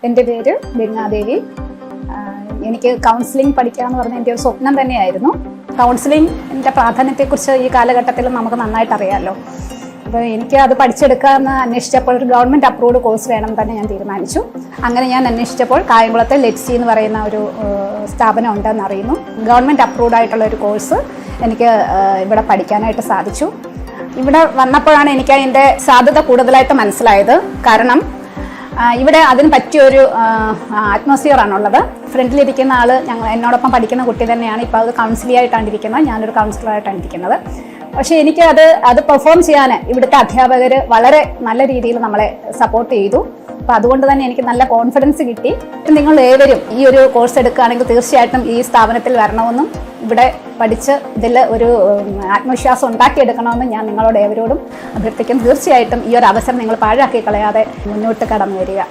എൻ്റെ പേര് ഗംഗാദേവി. എനിക്ക് കൗൺസിലിംഗ് പഠിക്കുക എന്ന് പറഞ്ഞാൽ എൻ്റെ ഒരു സ്വപ്നം തന്നെയായിരുന്നു. കൗൺസിലിങ്ങിൻ്റെ പ്രാധാന്യത്തെക്കുറിച്ച് ഈ കാലഘട്ടത്തിൽ നമുക്ക് നന്നായിട്ട് അറിയാമല്ലോ. അപ്പോൾ എനിക്ക് അത് പഠിച്ചെടുക്കാമെന്ന് അന്വേഷിച്ചപ്പോൾ ഒരു ഗവൺമെൻറ് അപ്രൂവ്ഡ് കോഴ്സ് വേണം തന്നെ ഞാൻ തീരുമാനിച്ചു. അങ്ങനെ ഞാൻ അന്വേഷിച്ചപ്പോൾ കായംകുളത്തെ ലെറ്റ്സി എന്ന് പറയുന്ന ഒരു സ്ഥാപനം ഉണ്ടെന്ന് അറിയുന്നു. ഗവൺമെൻറ് അപ്രൂവ്ഡ് ആയിട്ടുള്ള ഒരു കോഴ്സ് എനിക്ക് ഇവിടെ പഠിക്കാനായിട്ട് സാധിച്ചു. ഇവിടെ വന്നപ്പോഴാണ് എനിക്ക് അതിൻ്റെ സാധ്യത കൂടുതലായിട്ട് മനസ്സിലായത്. കാരണം ഇവിടെ അതിന് പറ്റിയൊരു അറ്റ്മോസ്ഫിയറാണുള്ളത്. ഫ്രണ്ടിലിരിക്കുന്ന ആൾ എന്നോടൊപ്പം പഠിക്കുന്ന കുട്ടി തന്നെയാണ്. ഇപ്പോൾ അത് കൗൺസിലി ആയിട്ടാണ് ഇരിക്കുന്നത്, ഞാനൊരു കൗൺസിലറായിട്ടാണ് ഇരിക്കുന്നത്. പക്ഷേ എനിക്ക് അത് പെർഫോം ചെയ്യാൻ ഇവിടുത്തെ അധ്യാപകർ വളരെ നല്ല രീതിയിൽ നമ്മളെ സപ്പോർട്ട് ചെയ്തു. അപ്പോൾ അതുകൊണ്ട് തന്നെ എനിക്ക് നല്ല കോൺഫിഡൻസ് കിട്ടി. നിങ്ങൾ ഏവരും ഈ ഒരു കോഴ്സ് എടുക്കുകയാണെങ്കിൽ തീർച്ചയായിട്ടും ഈ സ്ഥാപനത്തിൽ വരണമെന്നും ഇവിടെ പഠിച്ച് ഇതിൽ ഒരു ആത്മവിശ്വാസം ഉണ്ടാക്കിയെടുക്കണമെന്നും ഞാൻ നിങ്ങളോട് ഏവരോടും അഭ്യർത്ഥിക്കുന്നു. തീർച്ചയായിട്ടും ഈ ഒരു അവസരം നിങ്ങൾ പാഴാക്കി കളയാതെ മുന്നോട്ട് കടന്നു വരിക.